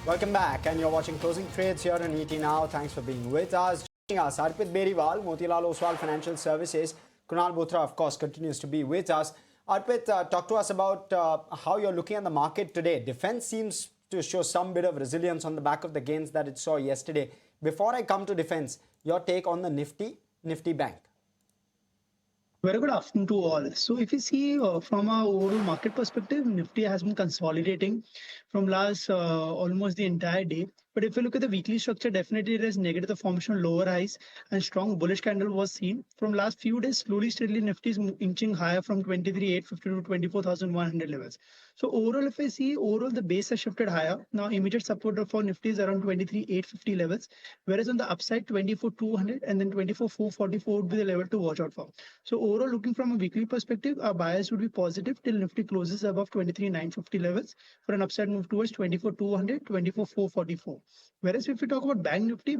Welcome back, and you're watching Closing Trades here on ET Now. Thanks for being with us. Joining us, Arpit Beriwal, Motilal Oswal Financial Services. Kunal Bothra, of course, continues to be with us. Arpit, talk to us about how you're looking at the market today. Defense seems to show some bit of resilience on the back of the gains that it saw yesterday. Before I come to defense, your take on the Nifty Bank. Very good afternoon to all. So if you see from our overall market perspective, Nifty has been consolidating from last almost the entire day. But if you look at the weekly structure, definitely there is negative formation, lower highs, and strong bullish candle was seen. From last few days, slowly, steadily, Nifty is inching higher from 23,850 to 24,100 levels. So overall, if I see, overall the base has shifted higher. Now immediate support for Nifty is around 23,850 levels, whereas on the upside 24,200 and then 24,444 would be the level to watch out for. So overall, looking from a weekly perspective, our bias would be positive till Nifty closes above 23,950 levels for an upside move towards 24,200, 24,444. Whereas if we talk about Bank Nifty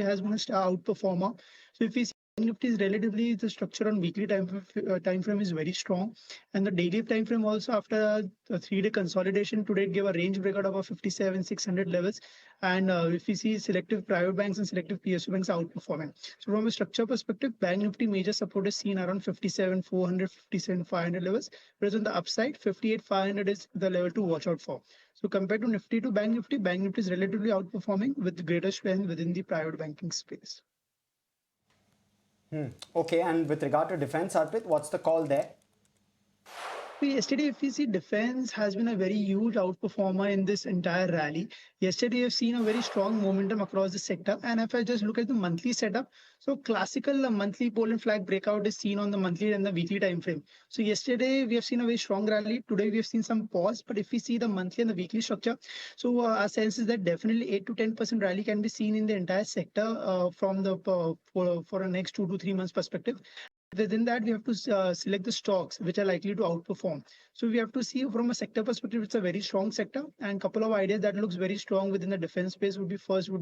has been a star outperformer. So if we see Bank Nifty is relatively, the structure on weekly time frame is very strong, and the daily time frame also after a 3-day consolidation today it gave a range breakout of 57,600 levels. And if we see selective private banks and selective PSU banks outperforming. So from a structure perspective, Bank Nifty major support is seen around 57,400, 57,500 levels, whereas on the upside 58,500 is the level to watch out for. So compared to Nifty to Bank Nifty is relatively outperforming with greater strength within the private banking space. Okay, and with regard to defense, Arpit, what's the call there? Yesterday, if you see, defense has been a very huge outperformer in this entire rally. Yesterday, you've seen a very strong momentum across the sector. And if I just look at the monthly setup, so classical monthly pole and flag breakout is seen on the monthly and the weekly time frame. So yesterday, we have seen a very strong rally. Today, we have seen some pause. But if we see the monthly and the weekly structure, so our sense is that definitely 8 to 10% rally can be seen in the entire sector from the for the next 2 to 3 months perspective. Within that, we have to select the stocks which are likely to outperform. So we have to see from a sector perspective, it's a very strong sector, and couple of ideas that looks very strong within the defense space would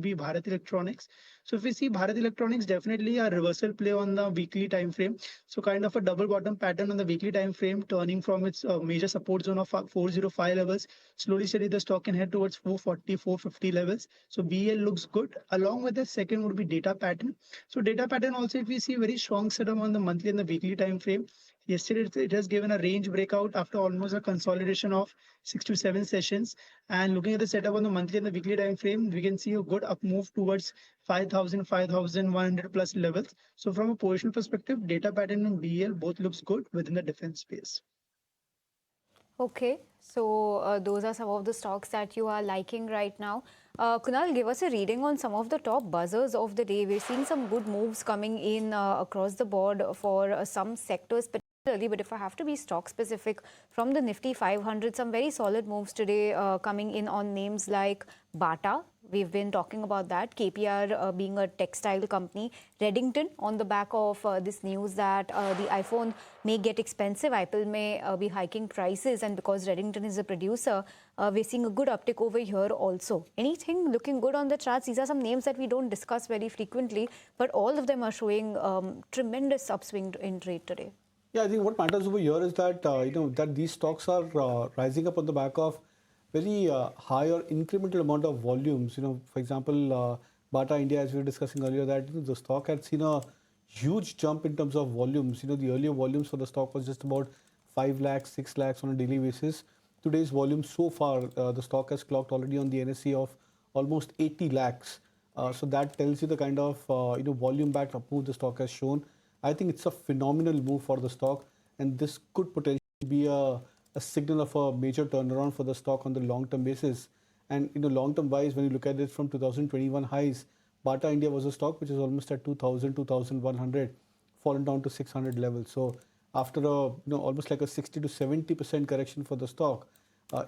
be Bharat Electronics. So if we see Bharat Electronics, definitely a reversal play on the weekly time frame. So kind of a double bottom pattern on the weekly time frame, turning from its major support zone of 405 levels. Slowly, steady, the stock can head towards 440, 450 levels. So BL looks good. Along with the second would be data pattern. So data pattern also, if we see very strong setup on the monthly and the weekly time frame. Yesterday, it has given a range breakout after almost a consolidation of 6 to 7 sessions. And looking at the setup on the monthly and the weekly time frame, we can see a good up move towards 5,000, 5,100 plus levels. So from a position perspective, data pattern and BL both looks good within the defense space. Okay, so those are some of the stocks that you are liking right now. Kunal, give us a reading on some of the top buzzers of the day. We're seeing some good moves coming in across the board for some sectors particularly, but if I have to be stock specific, from the Nifty 500, some very solid moves today coming in on names like Bata. We've been talking about that. KPR being a textile company. Redington on the back of this news that the iPhone may get expensive. Apple may be hiking prices, and because Redington is a producer, we're seeing a good uptick over here also. Anything looking good on the charts? These are some names that we don't discuss very frequently, but all of them are showing tremendous upswing in trade today. Yeah, I think what matters over here is that that these stocks are rising up on the back of very high or incremental amount of volumes. For example, Bata India, as we were discussing earlier, that the stock had seen a huge jump in terms of volumes. The earlier volumes for the stock was just about 5 lakhs, 6 lakhs on a daily basis. Today's volume so far, the stock has clocked already on the NSE of almost 80 lakhs. So that tells you the kind of volume-backed up move the stock has shown. I think it's a phenomenal move for the stock, and this could potentially be a signal of a major turnaround for the stock on the long-term basis. And long-term wise, when you look at it from 2021 highs, Bata India was a stock which is almost at 2,000, 2,100, fallen down to 600 levels. So after almost like a 60 to 70% correction for the stock,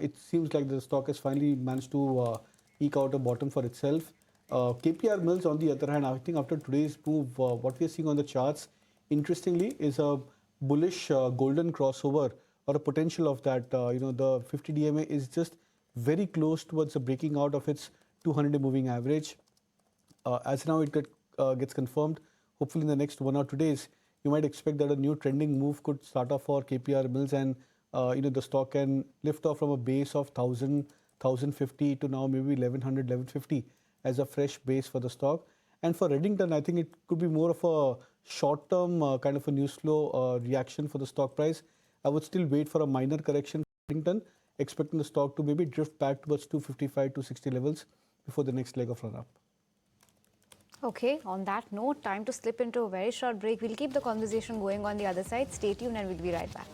it seems like the stock has finally managed to eke out a bottom for itself. KPR Mills, on the other hand, I think after today's move, what we are seeing on the charts, interestingly, is a bullish golden crossover or a potential of that. The 50 DMA is just very close towards the breaking out of its 200-day moving average. As now it gets confirmed, hopefully in the next 1 or 2 days, you might expect that a new trending move could start off for KPR Mills, and the stock can lift off from a base of 1,000, 1,050 to now maybe 1,100, 1,150 as a fresh base for the stock. And for Reddington, I think it could be more of a short-term kind of a news flow reaction for the stock price. I would still wait for a minor correction for Reddington, expecting the stock to maybe drift back towards 255, 260 levels before the next leg of run-up. Okay, on that note, time to slip into a very short break. We'll keep the conversation going on the other side. Stay tuned and we'll be right back.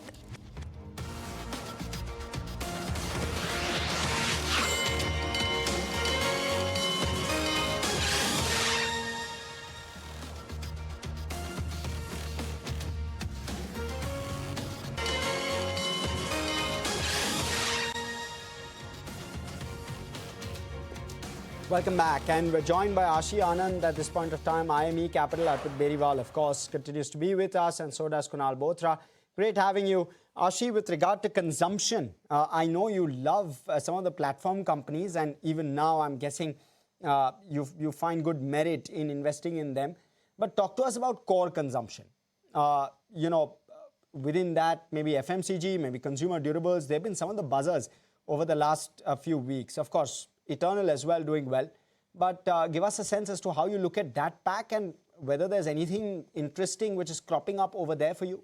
Welcome back, and we're joined by Ashi Anand at this point of time. IME Capital, Arpit Beriwal, of course, continues to be with us, and so does Kunal Bothra. Great having you. Ashi, with regard to consumption, I know you love some of the platform companies, and even now I'm guessing you find good merit in investing in them. But talk to us about core consumption. Within that, maybe FMCG, maybe consumer durables, there have been some of the buzzers over the last few weeks. Of course, Eternal as well, doing well. But give us a sense as to how you look at that pack and whether there's anything interesting which is cropping up over there for you.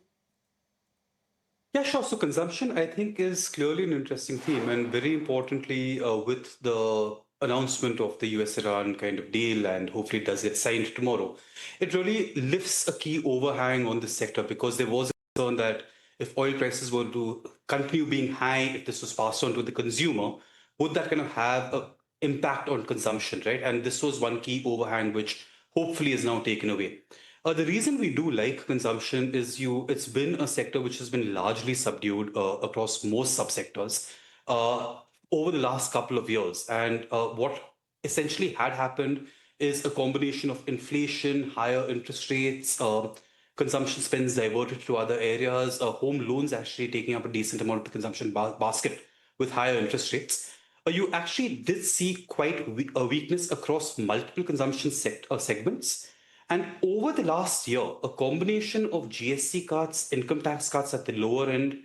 Yeah, sure. So consumption, I think, is clearly an interesting theme. And very importantly, with the announcement of the US-Iran kind of deal, and hopefully it does get signed tomorrow, it really lifts a key overhang on this sector, because there was a concern that if oil prices were to continue being high, if this was passed on to the consumer, would that kind of have an impact on consumption, right? And this was one key overhang which hopefully is now taken away. The reason we do like consumption is it's been a sector which has been largely subdued across most subsectors over the last couple of years. And what essentially had happened is a combination of inflation, higher interest rates, consumption spends diverted to other areas, home loans actually taking up a decent amount of the consumption basket with higher interest rates. You actually did see quite a weakness across multiple consumption segments. And over the last year, a combination of GST cuts, income tax cuts at the lower end,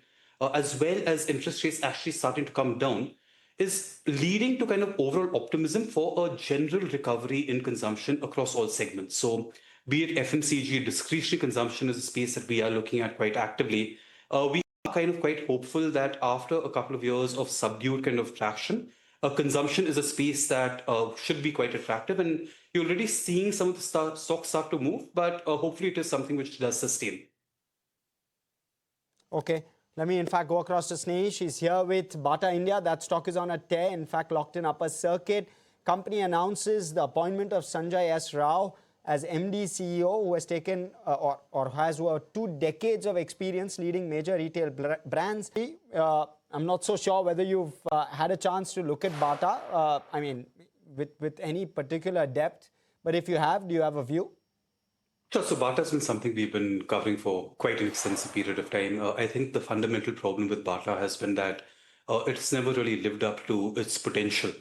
as well as interest rates actually starting to come down, is leading to kind of overall optimism for a general recovery in consumption across all segments. So be it FMCG, discretionary consumption is a space that we are looking at quite actively. We are kind of quite hopeful that after a couple of years of subdued kind of traction, consumption is a space that should be quite attractive, and you're already seeing some of the stocks start to move, but hopefully it is something which does sustain. Okay, let me in fact go across to Sneha. She's here with Bata India. That stock is on a tear, in fact locked in upper circuit. Company announces the appointment of Sanjay S. Rao as MD CEO, who has taken or has over 2 decades of experience leading major retail brands. I'm not so sure whether you've had a chance to look at Bata, I mean, with any particular depth, but if you have, do you have a view? Sure. So Bata has been something we've been covering for quite an extensive period of time. I think the fundamental problem with Bata has been that it's never really lived up to its potential.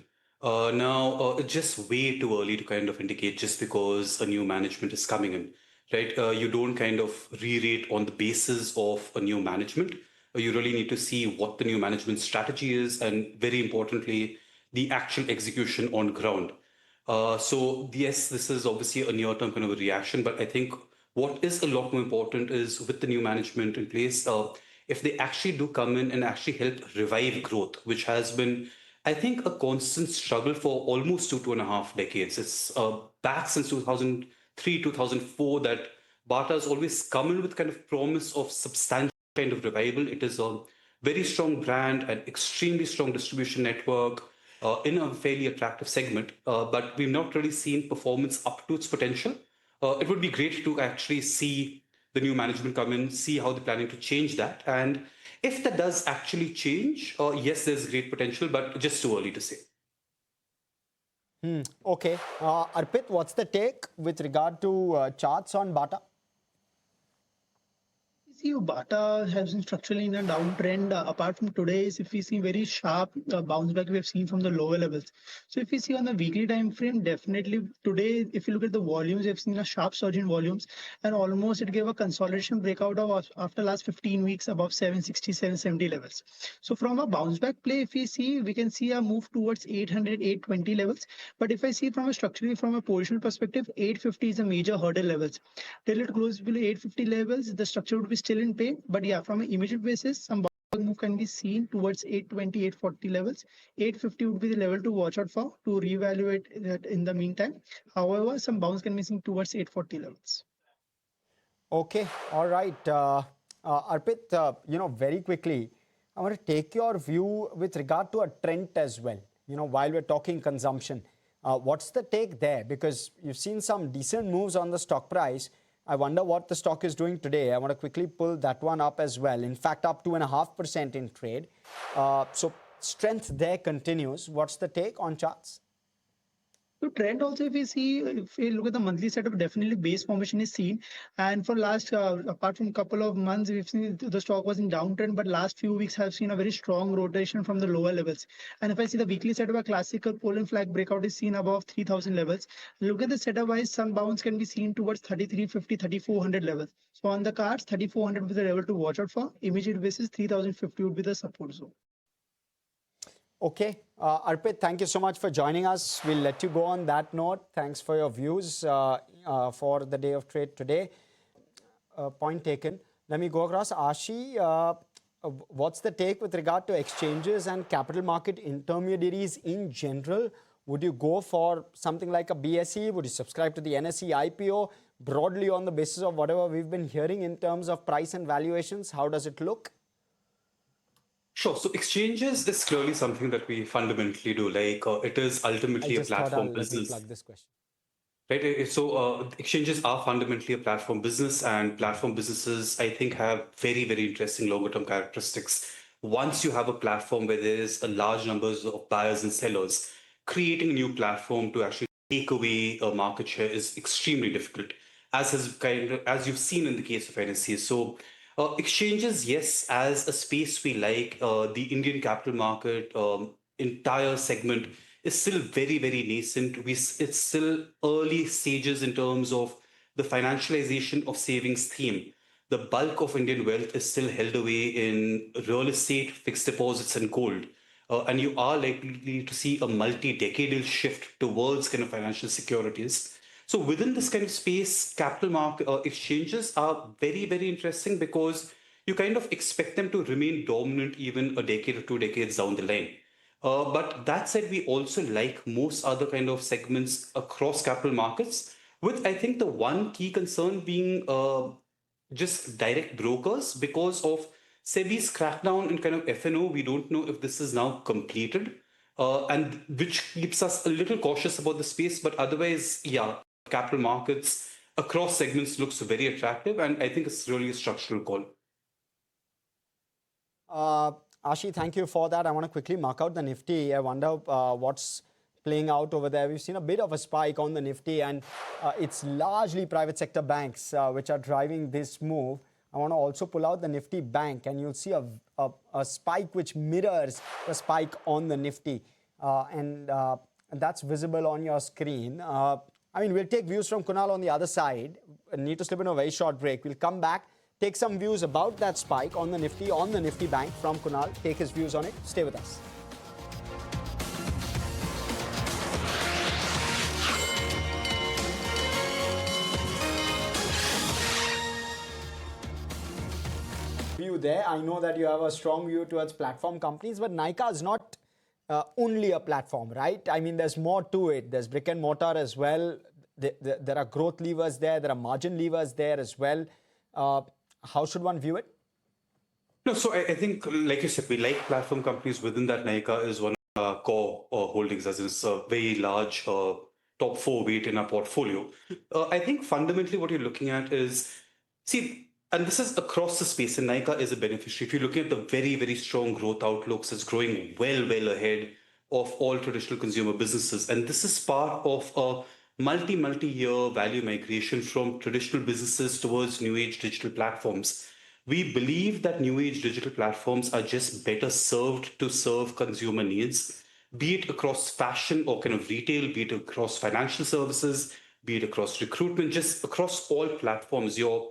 Now, it's just way too early to kind of indicate just because a new management is coming in, right? You don't kind of re-rate on the basis of a new management. You really need to see what the new management strategy is, and very importantly, the actual execution on ground. So yes, this is obviously a near-term kind of a reaction, but I think what is a lot more important is with the new management in place, if they actually do come in and actually help revive growth, which has been, I think, a constant struggle for almost 2.5 decades. It's back since 2003, 2004 that Bata has always come in with kind of promise of substantial kind of revival. It is a very strong brand, an extremely strong distribution network, in a fairly attractive segment, but we've not really seen performance up to its potential. It would be great to actually see the new management come in, see how they're planning to change that. And if that does actually change, yes, there's great potential, but just too early to say. Okay. Arpit, what's the take with regard to charts on Bata? See, Bata has been structurally in a downtrend. Apart from today's, if we see very sharp bounce back we have seen from the lower levels. So if we see on the weekly time frame, definitely today, if you look at the volumes, we have seen a sharp surge in volumes, and almost it gave a consolidation breakout of after last 15 weeks above 760, 770 levels. So from a bounce back play, if we see, we can see a move towards 800, 820 levels. But if I see from a structurally from a positional perspective, 850 is a major hurdle levels. Till it closes below 850 levels, the structure would be still in pain. But yeah, from an immediate basis, some move can be seen towards 820, 840 levels. 850 would be the level to watch out for to reevaluate that in the meantime. However, some bounce can be seen towards 840 levels. Okay, all right. Arpit, very quickly, I want to take your view with regard to a trend as well. While we're talking consumption, what's the take there? Because you've seen some decent moves on the stock price. I wonder what the stock is doing today. I want to quickly pull that one up as well. In fact, up 2.5% in trade. So strength there continues. What's the take on charts? So trend also, if we look at the monthly setup, definitely base formation is seen. And for last, apart from couple of months, we've seen the stock was in downtrend, but last few weeks have seen a very strong rotation from the lower levels. And if I see the weekly setup, a classical pole and flag breakout is seen above 3,000 levels. Look at the setup wise, some bounce can be seen towards 3,350, 3,400 levels. So on the cards, 3,400 would be the level to watch out for. Immediate basis, 3,050 would be the support zone. Okay, Arpit, thank you so much for joining us. We'll let you go on that note. Thanks for your views for the day of trade today. Point taken. Let me go across. Ashi, what's the take with regard to exchanges and capital market intermediaries in general? Would you go for something like a BSE? Would you subscribe to the NSE IPO? Broadly on the basis of whatever we've been hearing in terms of price and valuations, how does it look? Sure. So exchanges is clearly something that we fundamentally do. Like it is ultimately a platform Let me business. plug this question. Right. So exchanges are fundamentally a platform business, and platform businesses, I think, have very, very interesting longer term characteristics. Once you have a platform where there is a large numbers of buyers and sellers, creating a new platform to actually take away a market share is extremely difficult, as you've seen in the case of NSE. So exchanges, yes, as a space we like, the Indian capital market entire segment is still very, very nascent. It's still early stages in terms of the financialization of savings theme. The bulk of Indian wealth is still held away in real estate, fixed deposits, and gold. And you are likely to see a multi-decadal shift towards kind of financial securities. So within this kind of space, capital market exchanges are very, very interesting because you kind of expect them to remain dominant even a decade or 2 decades down the line. But that said, we also like most other kind of segments across capital markets, with I think the one key concern being just direct brokers because of SEBI's crackdown in kind of FNO. We don't know if this is now completed, and which keeps us a little cautious about the space. But otherwise, yeah, capital markets across segments looks very attractive, and I think it's really a structural call. Ashi, thank you for that. I want to quickly mark out the Nifty. I wonder what's playing out over there. We've seen a bit of a spike on the Nifty, and it's largely private sector banks which are driving this move. I want to also pull out the Nifty Bank, and you'll see a spike which mirrors the spike on the Nifty, and that's visible on your screen. I mean, we'll take views from Kunal on the other side. Need to slip in a very short break. We'll come back, take some views about that spike on the Nifty Bank from Kunal, take his views on it. Stay with us. View there. I know that you have a strong view towards platform companies, but Nykaa is not only a platform, right? I mean, there's more to it. There's brick and mortar as well. There are growth levers there. There are margin levers there as well. How should one view it? No, so I think, like you said, we like platform companies. Within that, Nykaa is one of our core holdings, as it's a very large top 4 weight in our portfolio. I think fundamentally what you're looking at is, and this is across the space, and Nykaa is a beneficiary. If you're looking at the very, very strong growth outlooks, it's growing well ahead of all traditional consumer businesses. And this is part of a multi-year value migration from traditional businesses towards new age digital platforms. We believe that new age digital platforms are just better served to serve consumer needs, be it across fashion or kind of retail, be it across financial services, be it across recruitment, just across all platforms. Your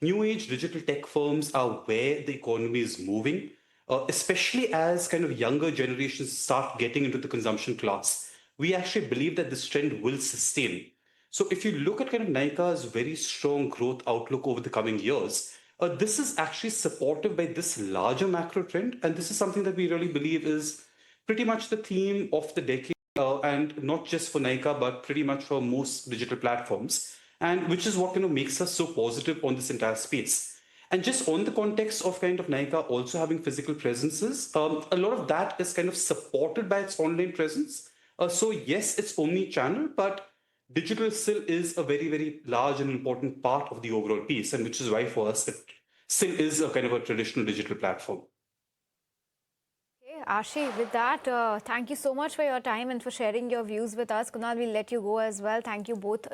new age digital tech firms are where the economy is moving, especially as kind of younger generations start getting into the consumption class. We actually believe that this trend will sustain. So if you look at kind of Nykaa's very strong growth outlook over the coming years, this is actually supported by this larger macro trend, and this is something that we really believe is pretty much the theme of the decade, and not just for Nykaa, but pretty much for most digital platforms, and which is what makes us so positive on this entire space. And just on the context of kind of Nykaa also having physical presences, a lot of that is kind of supported by its online presence. So yes, it's omni-channel, but digital still is a very, very large and important part of the overall piece, and which is why for us it still is a kind of a traditional digital platform. Okay, Ashi, with that, thank you so much for your time and for sharing your views with us. Kunal, we'll let you go as well. Thank you both.